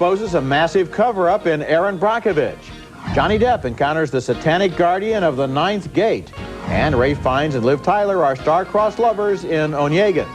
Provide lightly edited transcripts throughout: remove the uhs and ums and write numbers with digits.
exposes a massive cover-up in Erin Brockovich. Johnny Depp encounters the satanic guardian of the Ninth Gate. And Ralph Fiennes and Liv Tyler are star-crossed lovers in Onegin.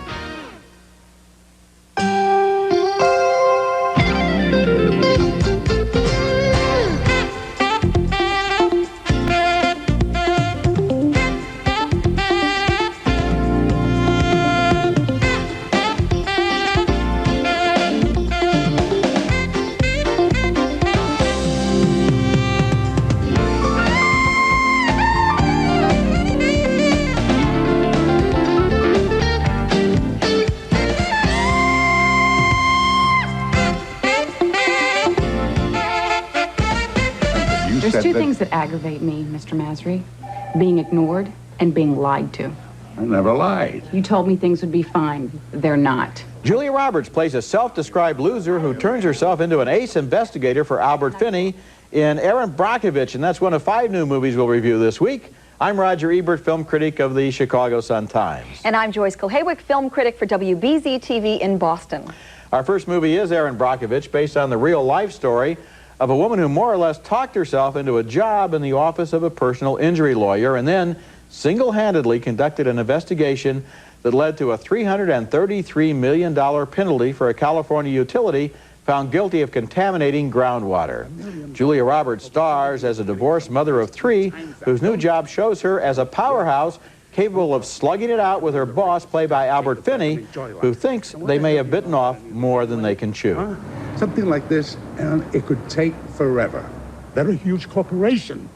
There's two things that aggravate me, Mr. Masry. Being ignored and being lied to. I never lied. You told me things would be fine. They're not. Julia Roberts plays a self-described loser who turns herself into an ace investigator for Albert Finney in Erin Brockovich, and that's one of 5 new movies we'll review this week. I'm Roger Ebert, film critic of the Chicago Sun-Times. And I'm Joyce Kilhaywick, film critic for WBZ-TV in Boston. Our first movie is Erin Brockovich, based on the real-life story of a woman who more or less talked herself into a job in the office of a personal injury lawyer and then single-handedly conducted an investigation that led to a $333 million penalty for a California utility found guilty of contaminating groundwater. Julia Roberts stars as a divorced mother of 3 whose new job shows her as a powerhouse capable of slugging it out with her boss, played by Albert Finney, who thinks they may have bitten off more than they can chew. Something like this, and it could take forever. They're a huge corporation.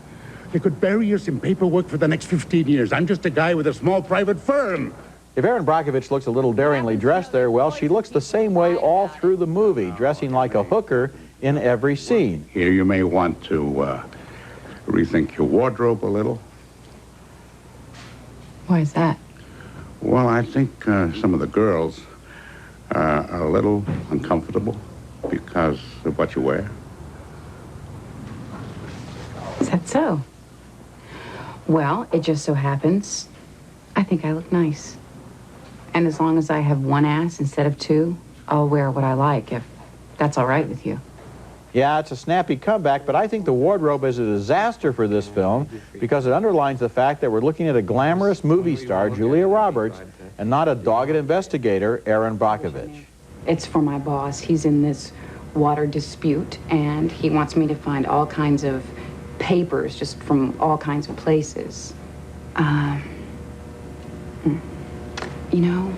They could bury us in paperwork for the next 15 years. I'm just a guy with a small private firm. If Erin Brockovich looks a little daringly dressed there, well, she looks the same way all through the movie, dressing like a hooker in every scene. Here you may want to rethink your wardrobe a little. Why is that? Well, I think some of the girls are a little uncomfortable because of what you wear. Is that so? Well, it just so happens I think I look nice. And as long as I have 1 ass instead of 2, I'll wear what I like, if that's all right with you. Yeah, it's a snappy comeback, but I think the wardrobe is a disaster for this film because it underlines the fact that we're looking at a glamorous movie star, Julia Roberts, and not a dogged investigator, Erin Brockovich. It's for my boss. He's in this water dispute, and he wants me to find all kinds of papers just from all kinds of places. You know,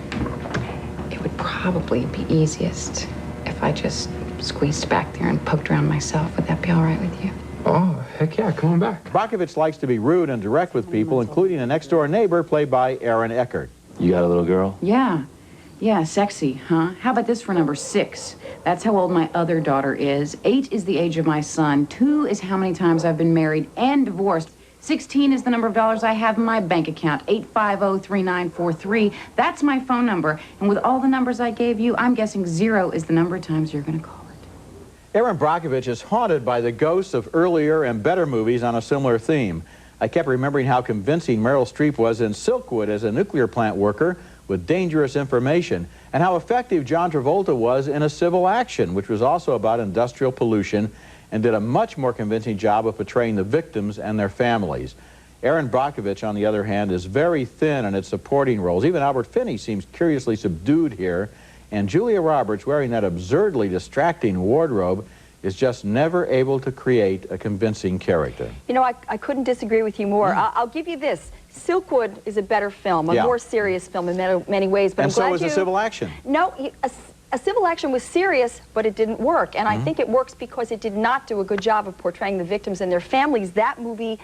it would probably be easiest if I just squeezed back there and poked around myself. Would that be all right with you? Oh, heck yeah, come on back. Brockovich likes to be rude and direct with people, including a next-door neighbor played by Aaron Eckert. You got a little girl? Yeah, sexy, huh? How about this for number 6? That's how old my other daughter is. 8 is the age of my son. 2 is how many times I've been married and divorced. 16 is the number of dollars I have in my bank account. 850-3943. That's my phone number. And with all the numbers I gave you, I'm guessing 0 is the number of times you're going to call it. Erin Brockovich is haunted by the ghosts of earlier and better movies on a similar theme. I kept remembering how convincing Meryl Streep was in Silkwood as a nuclear plant worker with dangerous information, and how effective John Travolta was in A Civil Action, which was also about industrial pollution and did a much more convincing job of portraying the victims and their families. Erin Brockovich, on the other hand, is very thin in its supporting roles. Even Albert Finney seems curiously subdued here, and Julia Roberts, wearing that absurdly distracting wardrobe, is just never able to create a convincing character. You know, I couldn't disagree with you more. I'll give you this. Silkwood is a better film, a more serious film in many ways. But And I'm glad so is A Civil Action. No, A Civil Action was serious, but it didn't work. And I think it works because it did not do a good job of portraying the victims and their families. That movie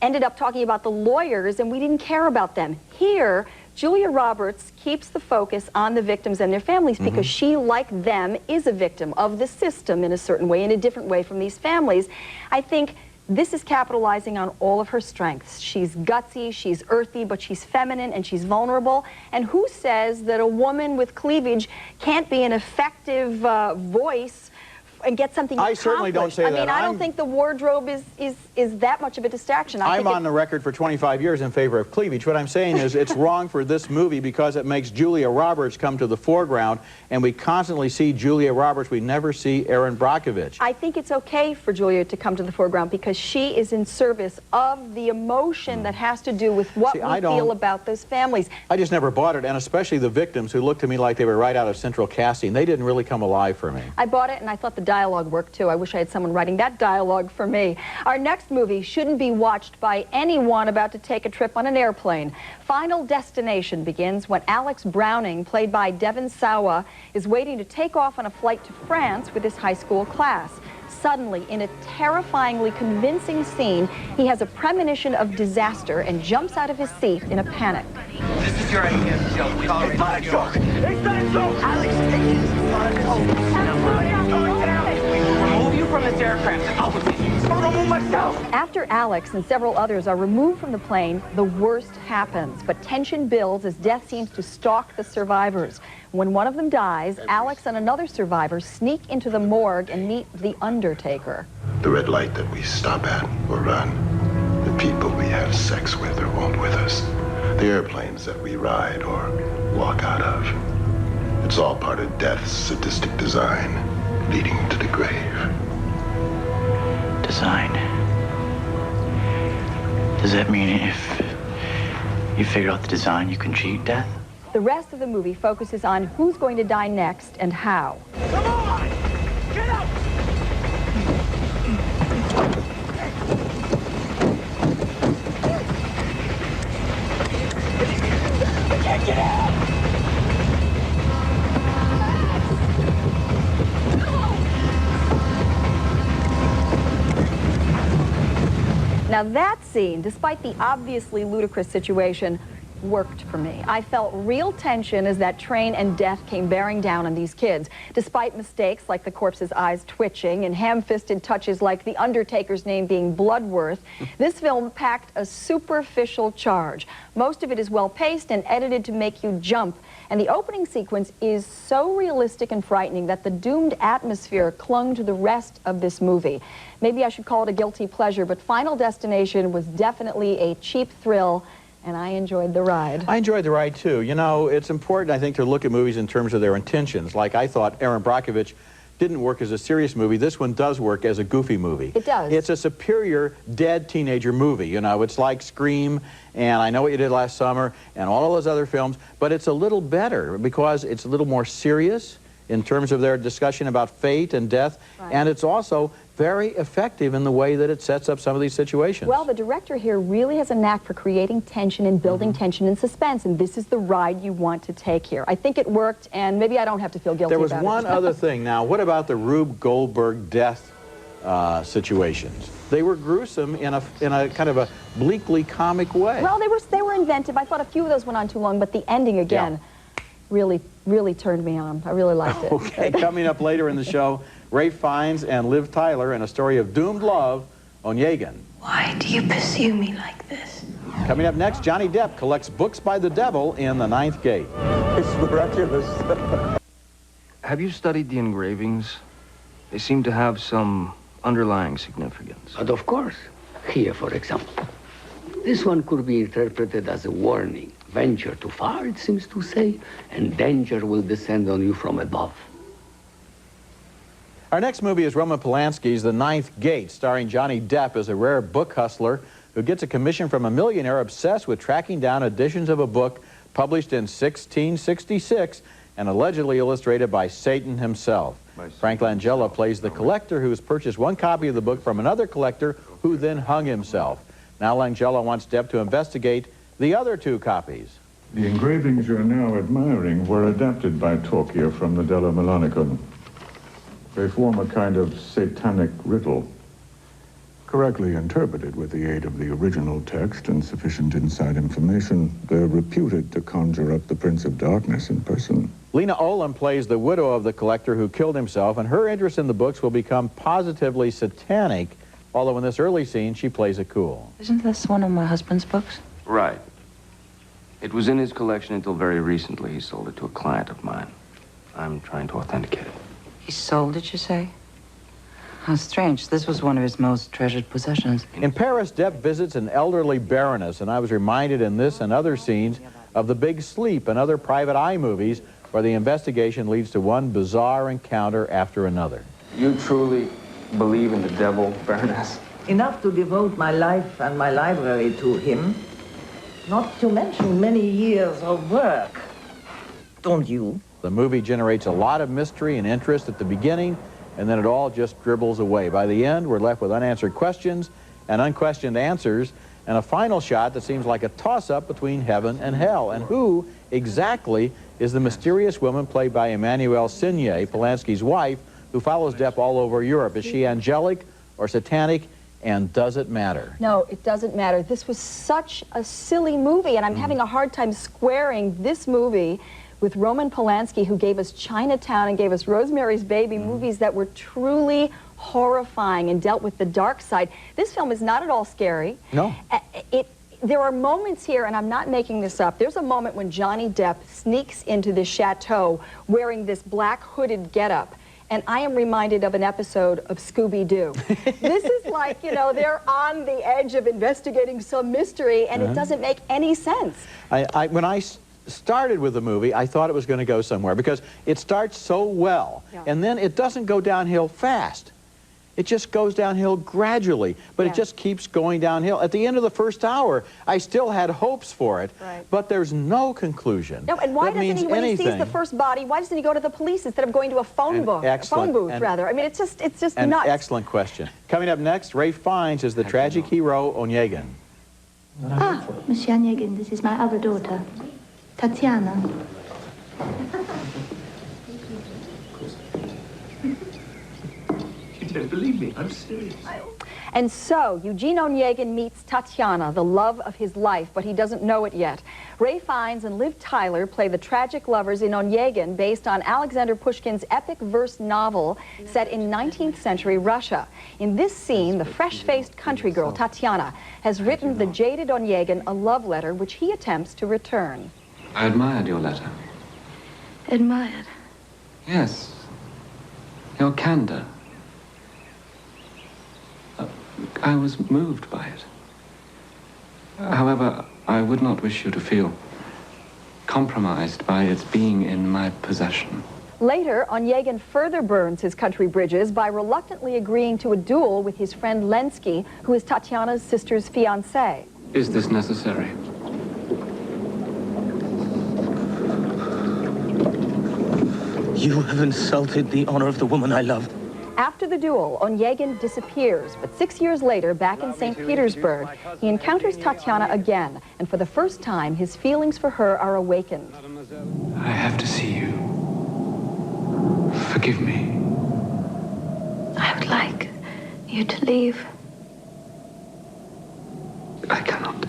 ended up talking about the lawyers, and we didn't care about them. Here, Julia Roberts keeps the focus on the victims and their families because she, like them, is a victim of the system in a certain way, in a different way from these families. I think this is capitalizing on all of her strengths. She's gutsy, she's earthy, but she's feminine and she's vulnerable. And who says that a woman with cleavage can't be an effective voice and get something I accomplished. certainly don't say I that. mean, I don't think the wardrobe is that much of a distraction. I'm on the record for 25 years in favor of cleavage. What I'm saying is it's wrong for this movie because it makes Julia Roberts come to the foreground, and we constantly see Julia Roberts. We never see Erin Brockovich. I think it's okay for Julia to come to the foreground because she is in service of the emotion that has to do with what we feel about those families. I just never bought it, and especially the victims who looked to me like they were right out of Central Casting. They didn't really come alive for me. I bought it, and I thought the dialogue worked, too. I wish I had someone writing that dialogue for me. Our next movie shouldn't be watched by anyone about to take a trip on an airplane. Final Destination begins when Alex Browning, played by Devon Sawa, is waiting to take off on a flight to France with his high school class. Suddenly, in a terrifyingly convincing scene, he has a premonition of disaster and jumps out of his seat in a panic. This is your idea of a joke. It's not a joke. It's not a joke. Alex, take it. It's not a joke. We will remove you from this aircraft and I'll remove myself. After Alex and several others are removed from the plane, the worst happens. But tension builds as death seems to stalk the survivors. When one of them dies, Alex and another survivor sneak into the morgue and meet the Undertaker. The red light that we stop at or run, the people we have sex with or won't with us, the airplanes that we ride or walk out of. It's all part of death's sadistic design, leading to the grave. Design. Does that mean if you figure out the design, you can cheat death? The rest of the movie focuses on who's going to die next and how. Come on! Get up! I can't get out! Now that scene, despite the obviously ludicrous situation, worked for me. I felt real tension as that train and death came bearing down on these kids. Despite mistakes like the corpse's eyes twitching and ham-fisted touches like the Undertaker's name being Bloodworth, this film packed a superficial charge. Most of it is well-paced and edited to make you jump. And the opening sequence is so realistic and frightening that the doomed atmosphere clung to the rest of this movie. Maybe I should call it a guilty pleasure, but Final Destination was definitely a cheap thrill, and I enjoyed the ride. I enjoyed the ride, too. You know, it's important, I think, to look at movies in terms of their intentions. Like I thought Erin Brockovich didn't work as a serious movie. This one does work as a goofy movie. It does. It's a superior dead teenager movie. You know, it's like Scream and I Know What You Did Last Summer and all of those other films, but it's a little better because it's a little more serious in terms of their discussion about fate and death, and it's also very effective in the way that it sets up some of these situations. Well, the director here really has a knack for creating tension and building tension and suspense, and this is the ride you want to take here. I think it worked, and maybe I don't have to feel guilty about it. There was one other thing. Now, what about the Rube Goldberg death situations? They were gruesome in a kind of a bleakly comic way. Well, they were inventive. I thought a few of those went on too long, but the ending again really turned me on. I really liked it. Okay, coming up later in the show, Ralph Fiennes and Liv Tyler in a story of doomed love, Onegin. Why do you pursue me like this? Coming up next, Johnny Depp collects books by the devil in The Ninth Gate. It's miraculous. Have you studied the engravings? They seem to have some underlying significance. But of course. Here, for example. This one could be interpreted as a warning. Venture too far, it seems to say, and danger will descend on you from above. Our next movie is Roman Polanski's The Ninth Gate, starring Johnny Depp as a rare book hustler who gets a commission from a millionaire obsessed with tracking down editions of a book published in 1666 and allegedly illustrated by Satan himself. Frank Langella plays the collector who has purchased one copy of the book from another collector who then hung himself. Now Langella wants Depp to investigate the other two copies. The engravings you're now admiring were adapted by Torquia from the Della Melonicum. They form a kind of satanic riddle. Correctly interpreted with the aid of the original text and sufficient inside information, they're reputed to conjure up the Prince of Darkness in person. Lena Olin plays the widow of the collector who killed himself, and her interest in the books will become positively satanic, although in this early scene she plays it cool. Isn't this one of my husband's books? Right. It was in his collection until very recently. He sold it to a client of mine. I'm trying to authenticate it. He sold it, you say? How strange. This was one of his most treasured possessions. In Paris, Depp visits an elderly baroness, and I was reminded in this and other scenes of The Big Sleep and other private eye movies where the investigation leads to one bizarre encounter after another. You truly believe in the devil, Baroness? Enough to devote my life and my library to him. Not to mention many years of work. Don't you? The movie generates a lot of mystery and interest at the beginning, and then it all just dribbles away. By the end, we're left with unanswered questions and unquestioned answers, and a final shot that seems like a toss-up between heaven and hell. And who exactly is the mysterious woman played by Emmanuelle Seigner, Polanski's wife, who follows Depp all over Europe? Is she angelic or satanic, and does it matter? No, it doesn't matter. This was such a silly movie, and I'm having a hard time squaring this movie with Roman Polanski, who gave us Chinatown and gave us Rosemary's Baby, movies that were truly horrifying and dealt with the dark side. This film is not at all scary. No. There are moments here, and I'm not making this up, there's a moment when Johnny Depp sneaks into this chateau wearing this black hooded getup, and I am reminded of an episode of Scooby-Doo. This is like, you know, they're on the edge of investigating some mystery, and it doesn't make any sense. When I started with the movie, I thought it was going to go somewhere because it starts so well, and then it doesn't go downhill fast. It just goes downhill gradually, but it just keeps going downhill. At the end of the first hour, I still had hopes for it, but there's no conclusion. No, and why doesn't he, when he sees the first body, why doesn't he go to the police instead of going to a phone booth, rather? I mean, it's just nuts. Excellent question. Coming up next, Ralph Fiennes is the tragic hero, Onegin. Ah, Monsieur Onegin, this is my other daughter, Tatiana. You don't believe me, I'm serious. And so, Eugene Onegin meets Tatiana, the love of his life, but he doesn't know it yet. Ralph Fiennes and Liv Tyler play the tragic lovers in Onegin, based on Alexander Pushkin's epic verse novel set in 19th century Russia. In this scene, the fresh-faced country girl, Tatiana, has written the jaded Onegin a love letter which he attempts to return. I admired your letter. Admired? Yes. Your candor. I was moved by it. However, I would not wish you to feel compromised by its being in my possession. Later, Onegin further burns his country bridges by reluctantly agreeing to a duel with his friend Lenski, who is Tatiana's sister's fiancé. Is this necessary? You have insulted the honor of the woman I love. After the duel, Onegin disappears, but 6 years later, back in St. Petersburg, he encounters Tatiana again, and for the first time, his feelings for her are awakened. I have to see you. Forgive me. I would like you to leave. I cannot.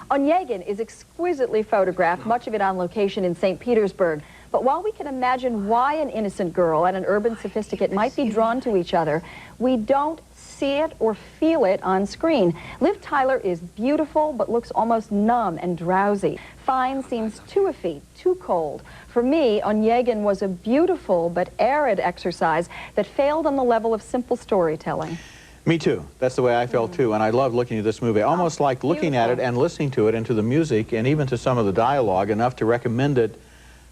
Onegin is exquisitely photographed, much of it on location in St. Petersburg. But while we can imagine why an innocent girl and an urban sophisticate might be drawn to each other, we don't see it or feel it on screen. Liv Tyler is beautiful, but looks almost numb and drowsy. Fiennes seems too effete, too cold. For me, Onegin was a beautiful but arid exercise that failed on the level of simple storytelling. Me too. That's the way I felt too, and I loved looking at this movie. Almost like looking at it and listening to it and to the music and even to some of the dialogue, enough to recommend it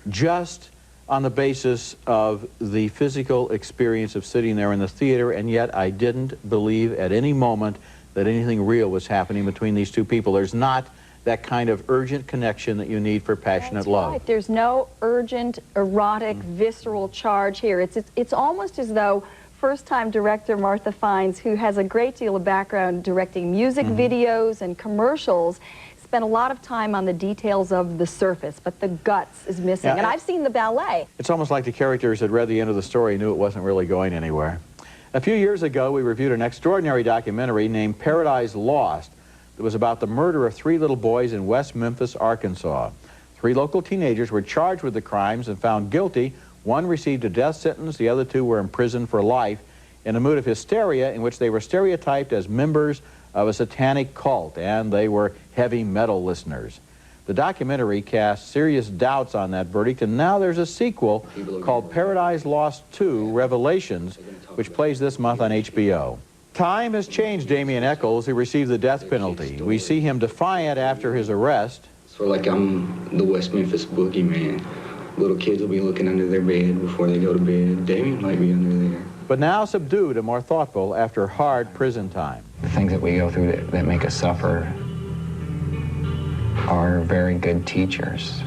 just on the basis of the physical experience of sitting there in the theater, and yet I didn't believe at any moment that anything real was happening between these two people. There's not that kind of urgent connection that you need for passionate love. Right. There's no urgent, erotic, visceral charge here. It's almost as though first-time director Martha Fiennes, who has a great deal of background directing music videos and commercials, spent a lot of time on the details of the surface, but the guts is missing. And I've seen the ballet. It's almost like the characters had read the end of the story and knew it wasn't really going anywhere. A few years ago, we reviewed an extraordinary documentary named Paradise Lost that was about the murder of 3 little boys in West Memphis, Arkansas. 3 local teenagers were charged with the crimes and found guilty. 1 received a death sentence, the other 2 were imprisoned for life in a mood of hysteria in which they were stereotyped as members of a satanic cult, and they were heavy metal listeners. The documentary cast serious doubts on that verdict, and now there's a sequel called Paradise Lost 2 Revelations, which plays this month on HBO. Time has changed Damien Echols, who received the death penalty. We see him defiant after his arrest. So like I'm the West Memphis boogeyman. Little kids will be looking under their bed before they go to bed. Damien might be under there. But now subdued and more thoughtful after hard prison time. The things that we go through that make us suffer are very good teachers.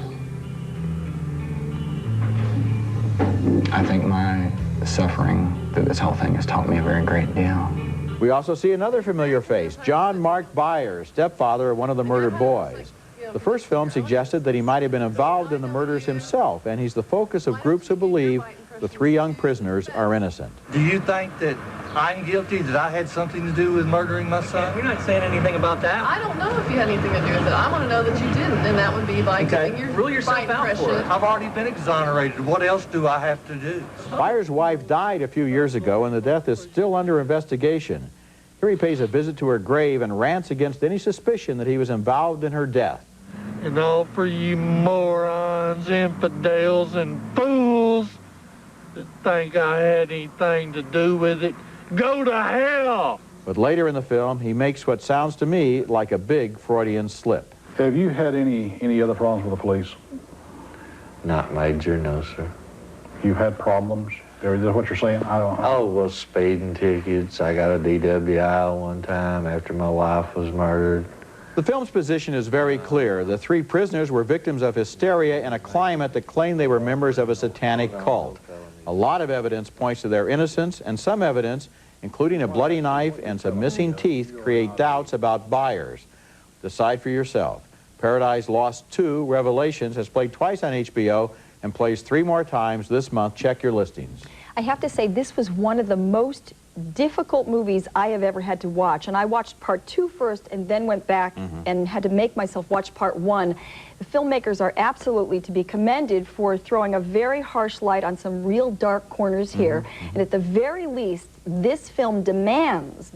I think my suffering through this whole thing has taught me a very great deal. We also see another familiar face, John Mark Byers, stepfather of one of the murdered boys. The first film suggested that he might have been involved in the murders himself, and he's the focus of groups who believe the 3 young prisoners are innocent. Do you think that I'm guilty, that I had something to do with murdering my son? You're not saying anything about that. I don't know if you had anything to do with it. I want to know that you didn't, and that would be by giving your rule yourself out for it. I've already been exonerated. What else do I have to do? Byers' wife died a few years ago, and the death is still under investigation. Here he pays a visit to her grave and rants against any suspicion that he was involved in her death. And all for you morons, infidels, and fools that think I had anything to do with it, go to hell! But later in the film, he makes what sounds to me like a big Freudian slip. Have you had any other problems with the police? Not major, no, sir. You've had problems? Is that what you're saying? I don't know. Oh, well, speeding tickets. I got a DWI one time after my wife was murdered. The film's position is very clear. The 3 prisoners were victims of hysteria in a climate that claimed they were members of a satanic cult. A lot of evidence points to their innocence, and some evidence, including a bloody knife and some missing teeth, create doubts about Byers. Decide for yourself. Paradise Lost 2 Revelations has played twice on HBO and plays 3 more times this month. Check your listings. I have to say, this was one of the most difficult movies I have ever had to watch. And I watched part 2 first and then went back and had to make myself watch part 1. The filmmakers are absolutely to be commended for throwing a very harsh light on some real dark corners here. And at the very least, this film demands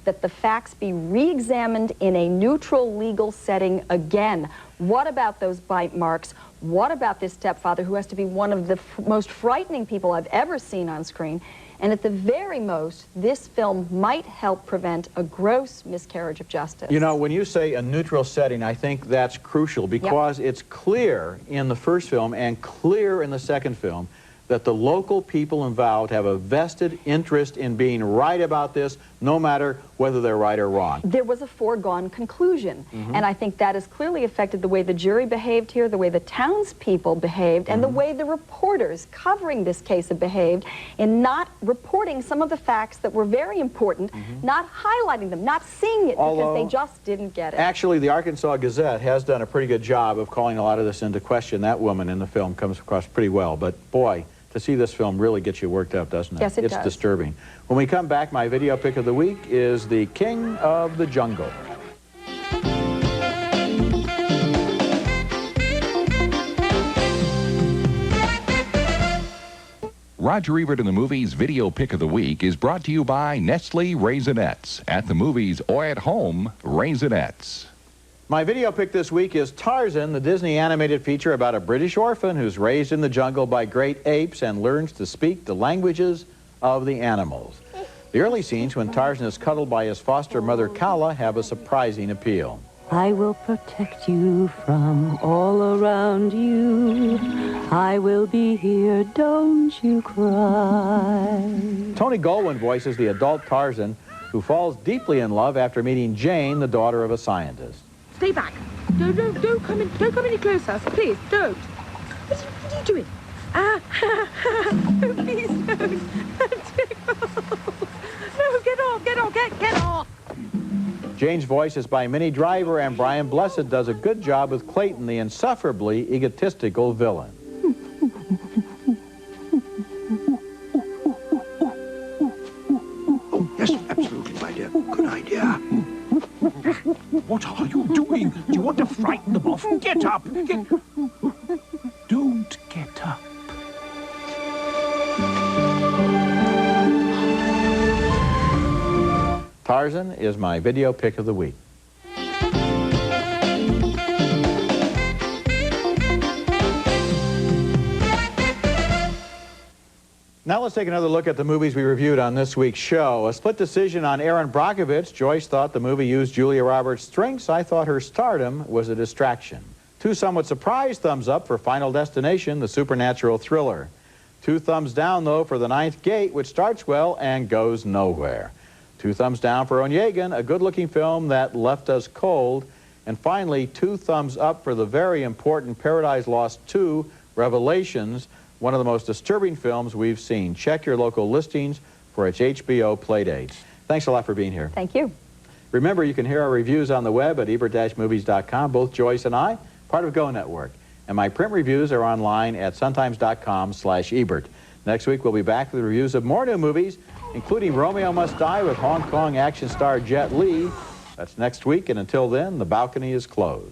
that the facts be re-examined in a neutral legal setting again. What about those bite marks? What about this stepfather who has to be one of the most frightening people I've ever seen on screen? And at the very most, this film might help prevent a gross miscarriage of justice. You know, when you say a neutral setting, I think that's crucial because it's clear in the first film and clear in the second film that the local people involved have a vested interest in being right about this, no matter whether they're right or wrong. There was a foregone conclusion, and I think that has clearly affected the way the jury behaved here, the way the townspeople behaved, and the way the reporters covering this case have behaved in not reporting some of the facts that were very important, not highlighting them, not seeing it because they just didn't get it. Actually, the Arkansas Gazette has done a pretty good job of calling a lot of this into question. That woman in the film comes across pretty well, but boy, to see this film really gets you worked up, doesn't it? Yes, it does. It's disturbing. When we come back, my video pick of the week is The King of the Jungle. Roger Ebert in the Movies Video Pick of the Week is brought to you by Nestle Raisinets. At the movies or at home, Raisinets. My video pick this week is Tarzan, the Disney animated feature about a British orphan who's raised in the jungle by great apes and learns to speak the languages of the animals. The early scenes when Tarzan is cuddled by his foster mother Kala have a surprising appeal. I will protect you from all around you. I will be here, don't you cry. Tony Goldwyn voices the adult Tarzan, who falls deeply in love after meeting Jane, the daughter of a scientist. Stay back. Don't come any closer. Please, don't. What are you doing? Please, don't. No, get off. Jane's voice is by Minnie Driver, and Brian Blessed does a good job with Clayton, the insufferably egotistical villain. Oh, yes, absolutely, my dear. Good idea. What are you doing? Do you want to frighten them off? Get up! Don't get up. Tarzan is my video pick of the week. Now let's take another look at the movies we reviewed on this week's show. A split decision on Erin Brockovich. Joyce thought the movie used Julia Roberts' strengths. I thought her stardom was a distraction. Two somewhat surprised thumbs up for Final Destination, the supernatural thriller. Two thumbs down, though, for The Ninth Gate, which starts well and goes nowhere. Two thumbs down for Onegin, a good-looking film that left us cold. And finally, two thumbs up for the very important Paradise Lost 2, Revelations, one of the most disturbing films we've seen. Check your local listings for its HBO playdates. Thanks a lot for being here. Thank you. Remember, you can hear our reviews on the web at ebert-movies.com, both Joyce and I, part of Go Network. And my print reviews are online at suntimes.com/Ebert. Next week, we'll be back with reviews of more new movies, including Romeo Must Die with Hong Kong action star Jet Li. That's next week, and until then, the balcony is closed.